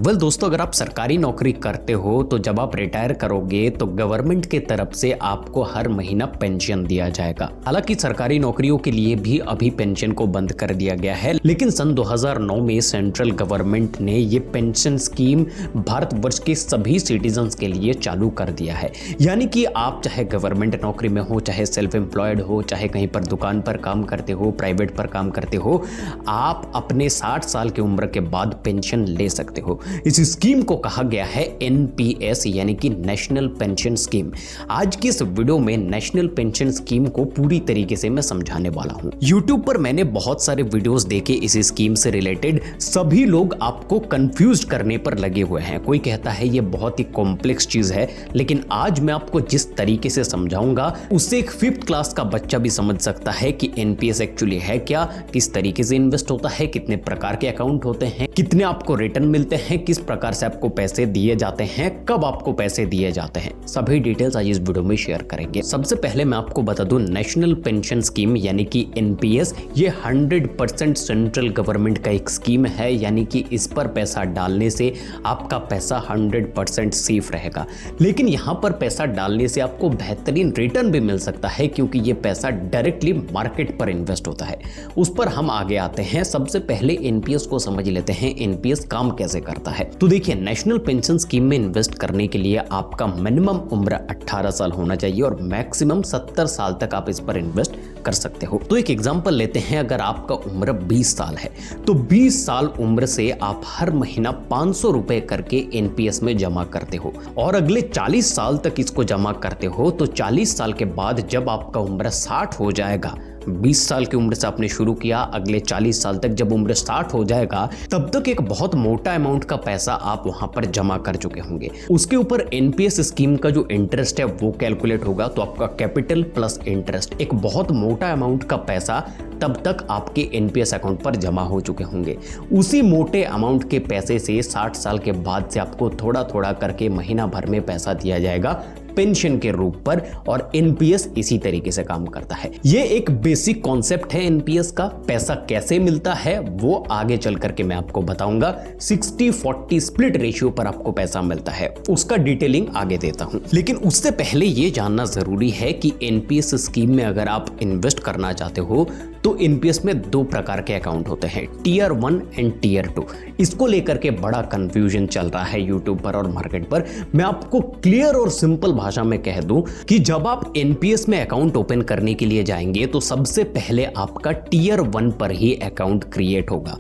Well दोस्तों, अगर आप सरकारी नौकरी करते हो तो जब आप रिटायर करोगे तो गवर्नमेंट के तरफ से आपको हर महीना पेंशन दिया जाएगा। हालांकि सरकारी नौकरियों के लिए भी अभी पेंशन को बंद कर दिया गया है, लेकिन सन 2009 में सेंट्रल गवर्नमेंट ने ये पेंशन स्कीम भारतवर्ष के सभी सिटीजन्स के लिए चालू कर दिया है। यानी कि आप चाहे गवर्नमेंट नौकरी में हो, चाहे सेल्फ एम्प्लॉयड हो, चाहे कहीं पर दुकान पर काम करते हो, प्राइवेट पर काम करते हो, आप अपने 60 साल की उम्र के बाद पेंशन ले सकते हो। इस स्कीम को कहा गया है एनपीएस यानी कि नेशनल पेंशन स्कीम। आज की इस वीडियो में नेशनल पेंशन स्कीम को पूरी तरीके से मैं समझाने वाला हूं। YouTube पर मैंने बहुत सारे वीडियोस देखे इस स्कीम से रिलेटेड। सभी लोग आपको कंफ्यूज करने पर लगे हुए हैं। कोई कहता है ये बहुत ही कॉम्प्लेक्स चीज है, लेकिन आज मैं आपको जिस तरीके से समझाऊंगा उससे एक 5th क्लास का बच्चा भी समझ सकता है कि एनपीएस एक्चुअली है क्या, किस तरीके से इन्वेस्ट होता है, कितने प्रकार के अकाउंट होते हैं, कितने आपको रिटर्न मिलते हैं, किस प्रकार से आपको पैसे दिए जाते हैं, कब आपको पैसे दिए जाते हैं, सभी डिटेल्स आज इस वीडियो में शेयर करेंगे। सबसे पहले मैं आपको बता दूं, नेशनल पेंशन स्कीम यानी कि एनपीएस ये 100% सेंट्रल गवर्नमेंट का एक स्कीम है। यानी कि इस पर पैसा डालने से आपका पैसा 100% सेफ रहेगा। लेकिन यहां पर पैसा डालने से आपको बेहतरीन रिटर्न भी मिल सकता है, क्योंकि ये पैसा डायरेक्टली मार्केट पर इन्वेस्ट होता है। उस पर हम आगे आते हैं। सबसे पहले एनपीएस को समझ लेते हैं, एनपीएस काम कैसे करता है। तो देखिए, नेशनल पेंशन स्कीम में इन्वेस्ट करने के लिए आपका मिनिमम उम्र 18 साल होना चाहिए और मैक्सिमम 70 साल तक आप इस पर इन्वेस्ट कर सकते हो। तो एक एग्जांपल लेते हैं, अगर आपका उम्र 20 साल है तो 20 साल उम्र से आप हर महीना 500 रुपए करके एनपीएस में जमा करते हो और अगले 40 साल तक इसको जमा करते हो। तो 40 साल के बाद जब आपका उम्र 60 हो जाएगा, 20 साल की उम्र से आपने शुरू किया, अगले 40 साल तक जब उम्र 60 हो जाएगा तब तक एक बहुत मोटा अमाउंट का पैसा आप वहां पर जमा कर चुके होंगे। उसके ऊपर एनपीएस स्कीम का जो इंटरेस्ट है वो कैलकुलेट होगा। तो आपका कैपिटल प्लस इंटरेस्ट, एक बहुत मोटा अमाउंट का पैसा तब तक आपके एनपीएस अकाउंट पर जमा हो चुके होंगे। उसी मोटे अमाउंट के पैसे से 60 साल के बाद से आपको थोड़ा थोड़ा करके महीना भर में पैसा दिया जाएगा पेंशन के रूप पर, और एनपीएस इसी तरीके से काम करता है। ये एक बेसिक कॉन्सेप्ट है एनपीएस का। पैसा कैसे मिलता है वो आगे चल करके मैं आपको बताऊंगा। 60-40 स्प्लिट रेशियो पर आपको पैसा मिलता है, उसका डिटेलिंग आगे देता हूं। लेकिन उससे पहले ये जानना जरूरी है कि एनपीएस स्कीम में अगर आप इन्वेस्ट करना चाहते हो तो एनपीएस में 2 प्रकार के अकाउंट होते हैं, टीयर 1 एंड टीयर 2। इसको लेकर के बड़ा कंफ्यूजन चल रहा है यूट्यूब पर और मार्केट पर। मैं आपको क्लियर और सिंपल भाषा में कह दूं कि जब आप एनपीएस में अकाउंट ओपन करने के लिए जाएंगे तो सबसे पहले आपका टीयर 1 पर ही अकाउंट क्रिएट होगा।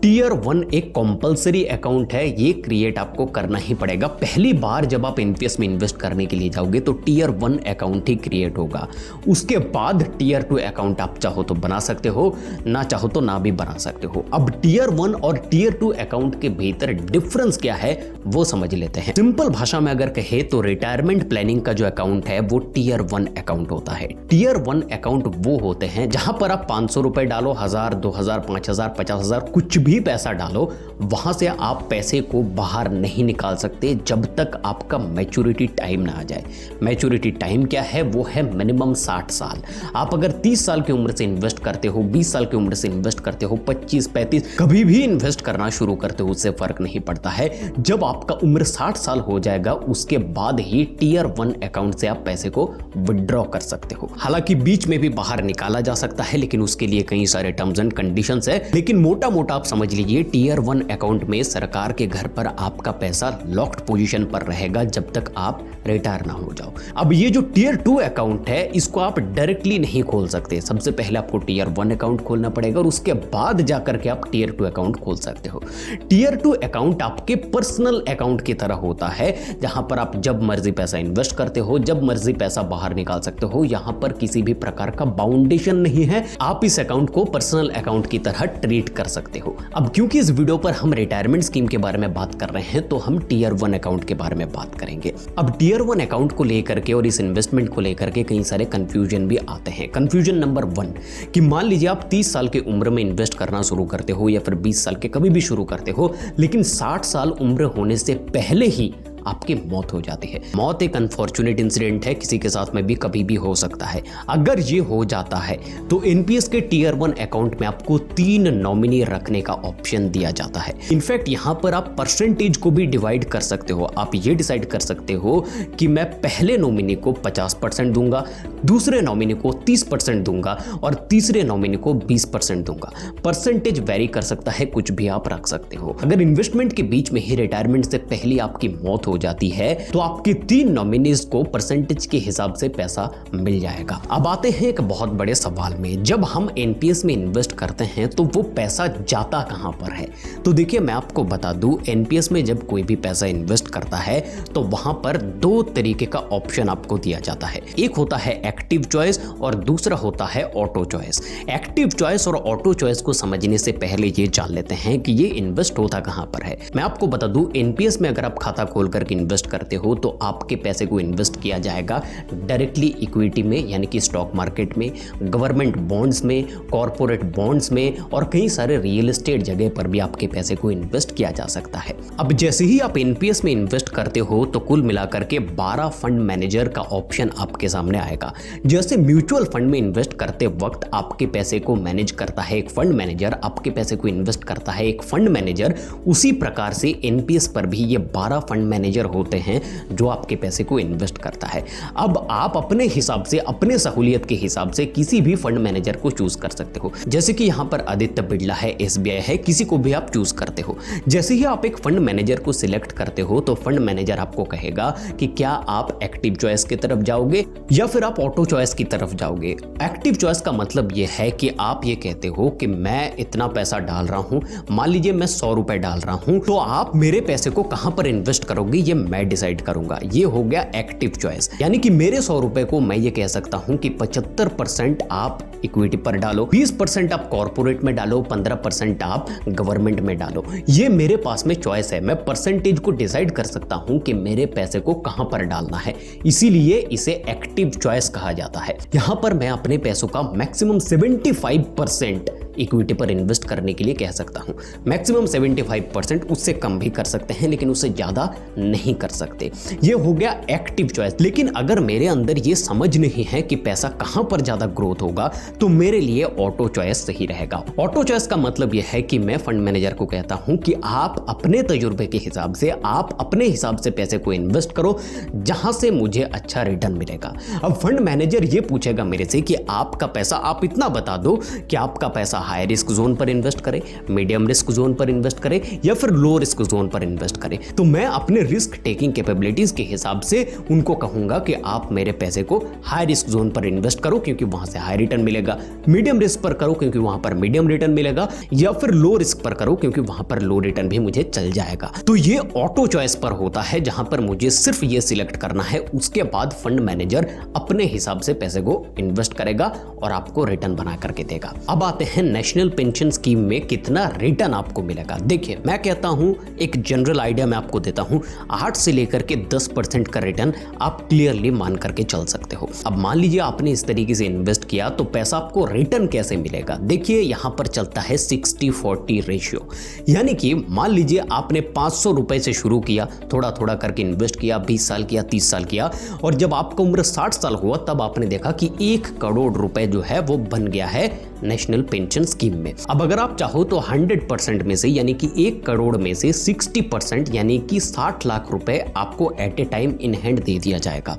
टीयर 1 एक कंपलसरी अकाउंट है, ये क्रिएट आपको करना ही पड़ेगा। पहली बार जब आप एनपीएस में इन्वेस्ट करने के लिए जाओगे तो टीयर 1 अकाउंट ही क्रिएट होगा। उसके बाद टीयर 2 अकाउंट आप चाहो तो बना सकते हो, ना चाहो तो ना भी बना सकते हो। अब टीयर 1 और टीयर 2 अकाउंट के भीतर डिफरेंस क्या है वो समझ लेते हैं। सिंपल भाषा में अगर कहे तो रिटायरमेंट प्लानिंग का जो अकाउंट है वो टीयर 1 अकाउंट होता है। टीयर 1 अकाउंट वो होते हैं जहां पर आप 500 रुपए डालो, 1000, 2000, 5000, 50,000 कुछ भी पैसा डालो, वहां से आप पैसे को बाहर नहीं निकाल सकते जब तक आपका मैच्योरिटी टाइम ना आ जाए। मैच्योरिटी टाइम क्या है? वो है मिनिमम 60 साल। आप अगर 30 साल की उम्र से इन्वेस्ट करते हो, 20 साल की उम्र से इन्वेस्ट करते हो, 25, 35, कभी भी इन्वेस्ट करना शुरू करते हो, उससे फर्क नहीं पड़ता है। जब आपका उम्र 60 साल हो जाएगा उसके बाद ही टीयर 1 अकाउंट से आप पैसे को विड्रॉ कर सकते हो। हालांकि बीच में भी बाहर निकाला जा सकता है, लेकिन उसके लिए कई सारे टर्म्स एंड कंडीशंस है। लेकिन मोटा मोटा आप समझ लीजिए, टीयर 1 अकाउंट में सरकार के घर पर आपका पैसा लॉक्ड पोजीशन पर रहेगा जब तक आप रिटायर ना हो जाओ। अब ये जो टीयर 2 अकाउंट है इसको आप डायरेक्टली नहीं खोल सकते। सबसे पहले आपको टीयर 1 अकाउंट खोलना पड़ेगा और उसके बाद जाकर के आप टीयर 2 अकाउंट खोल सकते हो। टीयर 2 अकाउंट आपके पर्सनल अकाउंट की तरह होता है, जहां पर आप जब मर्जी पैसा इन्वेस्ट करते हो, जब मर्जी पैसा बाहर निकाल सकते हो। यहां पर किसी भी प्रकार का बाउंडेशन नहीं है। आप इस अकाउंट को पर्सनल अकाउंट की तरह ट्रीट कर सकते हो। अब क्योंकि इस वीडियो पर हम रिटायरमेंट स्कीम के बारे में बात कर रहे हैं तो हम टीयर 1 अकाउंट के बारे में बात करेंगे। अब टीयर 1 अकाउंट को लेकर के और इस इन्वेस्टमेंट को लेकर के कई सारे कंफ्यूजन भी आते हैं। कंफ्यूजन नंबर 1 कि मान लीजिए आप 30 साल की उम्र में इन्वेस्ट करना शुरू करते हो या फिर 20 साल के कभी भी शुरू करते हो, लेकिन 60 साल उम्र होने से पहले ही आपकी मौत हो जाती है। मौत एक अनफॉर्चुनेट इंसिडेंट है, किसी के साथ में भी कभी भी हो सकता है। अगर ये हो जाता है तो एनपीएस के टियर 1 अकाउंट में आपको 3 नॉमिनी रखने का ऑप्शन दिया जाता है। इनफैक्ट यहां पर आप परसेंटेज को भी डिवाइड कर सकते हो। आप ये डिसाइड कर सकते हो कि मैं पहले नॉमिनी को 50% दूंगा, दूसरे नॉमिनी को 30% दूंगा और तीसरे नॉमिनी को 20% दूंगा। परसेंटेज वेरी कर सकता है, कुछ भी आप रख सकते हो। अगर इन्वेस्टमेंट के बीच में ही रिटायरमेंट से पहले आपकी मौत हो जाती है तो आपके 3 नॉमिनीज को परसेंटेज के हिसाब से पैसा मिल जाएगा। अब आते हैं एक बहुत बड़े सवाल में, जब हम एनपीएस में इन्वेस्ट करते हैं तो वो पैसा जाता कहां पर है? तो देखिए मैं आपको बता दूं, एनपीएस में जब कोई भी पैसा इन्वेस्ट करता है तो वहां पर 2 तरीके का ऑप्शन आपको दिया जाता है। एक होता है एक्टिव चॉइस और दूसरा होता है ऑटो चॉइस। एक्टिव चॉइस और ऑटो चॉइस को समझने से पहले ये जान लेते हैं कि ये इन्वेस्ट होता कहां पर है। मैं आपको बता दूं, एनपीएस में अगर आप खाता खोल करके इन्वेस्ट करते हो तो आपके पैसे को इन्वेस्ट किया जाएगा डायरेक्टली इक्विटी में, यानी कि स्टॉक मार्केट में, गवर्नमेंट बॉन्ड्स में, कॉर्पोरेट बॉन्ड्स में और कई सारे रियल एस्टेट जगह पर भी आपके पैसे को इन्वेस्ट किया जा सकता है। अब जैसे ही आप एनपीएस में इन्वेस्ट करते हो तो कुल मिलाकर के 12 फंड मैनेजर का ऑप्शन आपके सामने आएगा। जैसे म्यूचुअल फंड में इन्वेस्ट करते वक्त आपके पैसे को मैनेज करता है एक फंड मैनेजर, आपके पैसे को इन्वेस्ट करता है एक फंड मैनेजर, उसी प्रकार से एनपीएस पर भी ये 12 फंड मैनेजर होते हैं जो आपके पैसे को इन्वेस्ट करता है। अब आप अपने हिसाब से, अपने सहूलियत के हिसाब से किसी भी फंड मैनेजर को चूज कर सकते हो। जैसे कि यहां पर आदित्य बिरला है, एसबीआई है, किसी को भी आप चूज करते हो। जैसे ही आप एक फंड मैनेजर को सिलेक्ट करते हो तो फंड मैनेजर आपको कहेगा कि क्या आप एक्टिव चॉइस की तरफ जाओगे या फिर आप ऑटो चॉइस की तरफ जाओगे। एक्टिव चॉइस का मतलब यह है कि आप ये कहते हो कि मैं इतना पैसा डाल रहा हूं, मान लीजिए मैं 100 रुपए डाल रहा हूं, तो आप मेरे पैसे को कहां पर इन्वेस्ट करोगे ये मैं डिसाइड करूंगा। ये हो गया एक्टिव चॉइस, यानी कि मेरे 100 रुपए को मैं ये कह सकता हूं कि 75% आप इक्विटी पर डालो, 20% आप कॉर्पोरेट में डालो, 15% आप गवर्नमेंट में डालो। ये मेरे पास में चॉइस है, मैं परसेंटेज को डिसाइड कर सकता हूं कि मेरे पैसे को कहां पर डालना है, इसीलिए इसे एक्टिव चॉइस कहा जाता है। यहां पर मैं अपने पैसों का मैक्सिमम 75% इक्विटी पर इन्वेस्ट करने के लिए कह सकता हूं। मैक्सिमम 75%, उससे कम भी कर सकते हैं लेकिन उससे ज्यादा नहीं कर सकते। ये हो गया एक्टिव चॉइस। लेकिन अगर मेरे अंदर ये समझ नहीं है कि पैसा कहां पर ज्यादा ग्रोथ होगा तो मेरे लिए ऑटो चॉइस सही रहेगा। ऑटो चॉइस का मतलब यह है कि मैं फंड मैनेजर को कहता हूं कि आप अपने तजुर्बे के हिसाब से, आप अपने हिसाब से पैसे को इन्वेस्ट करो जहां से मुझे अच्छा रिटर्न मिलेगा। अब फंड मैनेजर ये पूछेगा मेरे से कि आपका पैसा, आप इतना बता दो कि आपका पैसा हाई रिस्क जोन पर इन्वेस्ट करें, मीडियम रिस्क जोन पर इन्वेस्ट करें या फिर लो रिस्क जोन पर इन्वेस्ट करें। तो मैं अपने रिस्क टेकिंग कैपेबिलिटीज के हिसाब से उनको कहूंगा कि आप मेरे पैसे को हाई रिस्क जोन पर इन्वेस्ट करो क्योंकि वहां से हाई रिटर्न मिलेगा, मीडियम रिस्क पर करो क्योंकि वहां पर मीडियम रिटर्न मिलेगा, या फिर लो रिस्क पर करो क्योंकि वहां पर लो रिटर्न भी मुझे चल जाएगा। तो ये ऑटो चॉइस पर होता है जहां पर मुझे सिर्फ ये सिलेक्ट करना है, उसके बाद फंड मैनेजर अपने हिसाब से पैसे को इन्वेस्ट करेगा और आपको रिटर्न बना करके देगा। अब आते हैं नेशनल पेंशन स्कीम में कितना रिटर्न आपको मिलेगा। देखिए मैं कहता हूं, एक जनरल आइडिया मैं आपको देता हूं, 8 से लेकर के 10% का रिटर्न आप क्लियरली मान करके चल सकते हो। अब मान लीजिए आपने इस तरीके से इन्वेस्ट किया तो पैसा आपको रिटर्न कैसे मिलेगा। देखिए यहां पर चलता है 60-40 रेशियो, यानी कि मान लीजिए आपने 500 रुपए से शुरू किया, थोड़ा थोड़ा करके इन्वेस्ट किया, 20 साल किया, 30 साल किया, और जब आपका उम्र 60 साल हुआ तब आपने देखा कि 1 करोड़ रुपए जो है वो बन गया है नेशनल पेंशन स्कीम में। अब अगर आप चाहो तो 100% में से, यानी कि 1 करोड़ में से 60% यानी कि 60 लाख रुपए आपको at a time in hand दे दिया जाएगा,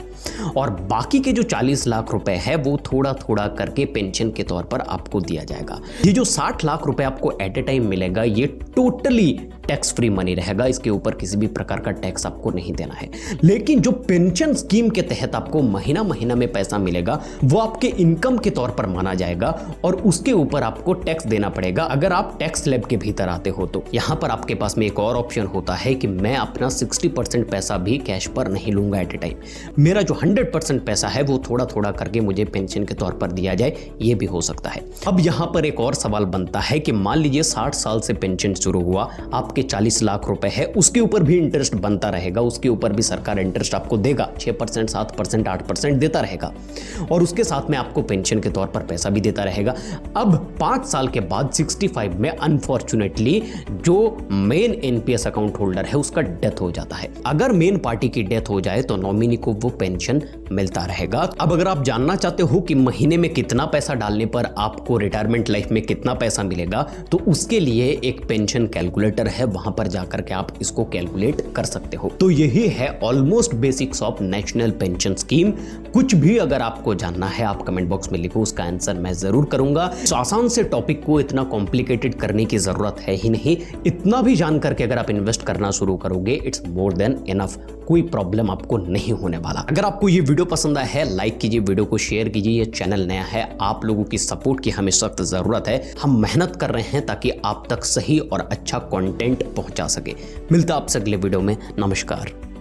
और बाकी के जो 40 लाख रुपए है वो थोड़ा थोड़ा करके पेंशन के तौर पर आपको दिया जाएगा। ये जो 60 लाख रुपए आपको एट ए टाइम मिलेगा ये टोटली टैक्स फ्री मनी रहेगा, इसके ऊपर किसी भी प्रकार का टैक्स आपको नहीं देना है। लेकिन जो पेंशन स्कीम के तहत आपको महीना महीना में पैसा मिलेगा वो आपके इनकम के तौर पर माना जाएगा और उसके ऊपर आपको टैक्स देना पड़ेगा अगर आप टैक्स स्लैब के भीतर आते हो तो। यहां पर आपके पास में एक और ऑप्शन होता है कि मैं अपना 60% पैसा भी कैश पर नहीं लूंगा एट ए टाइम, मेरा जो 100% पैसा है वो थोड़ा थोड़ा करके मुझे पेंशन के तौर पर दिया जाए, ये भी हो सकता है। अब यहां पर एक और सवाल बनता है कि मान लीजिए 60 साल से पेंशन शुरू हुआ, आपके आपके 40 लाख रुपए है उसके ऊपर भी इंटरेस्ट बनता रहेगा, उसके ऊपर भी सरकार इंटरेस्ट आपको देगा, 6%, 7%, 8% देता रहेगा और उसके साथ में आपको पेंशन के तौर पर पैसा भी देता रहेगा। अब 5 साल के बाद 65 में अनफॉर्चुनेटली जो मेन एनपीएस अकाउंट होल्डर है उसका डेथ हो जाता है। अगर मेन पार्टी की डेथ हो जाए तो नॉमिनी को वो पेंशन मिलता रहेगा। अब अगर आप जानना चाहते हो कि महीने में कितना पैसा डालने पर आपको रिटायरमेंट लाइफ में कितना पैसा मिलेगा, तो उसके लिए एक पेंशन कैलकुलेटर है, वहां पर जाकर के आप इसको कैलकुलेट कर सकते हो। तो यही है almost basics of national pension scheme. कुछ भी अगर आपको जानना है आप कमेंट बॉक्स में लिखो, उसका आंसर मैं जरूर करूंगा। तो आसान से टॉपिक को इतना कॉम्प्लिकेटेड करने की जरूरत है ही नहीं। इतना भी जान करके अगर आप इन्वेस्ट करना शुरू करोगे, इट्स मोर देन इनफ, कोई प्रॉब्लम आपको नहीं होने वाला। अगर आपको ये वीडियो पसंद आया है लाइक कीजिए, वीडियो को शेयर कीजिए। ये चैनल नया है, आप लोगों की सपोर्ट की हमें सख्त जरूरत है। हम मेहनत कर रहे हैं ताकि आप तक सही और अच्छा कंटेंट पहुंचा सके। मिलता आपसे अगले वीडियो में। नमस्कार।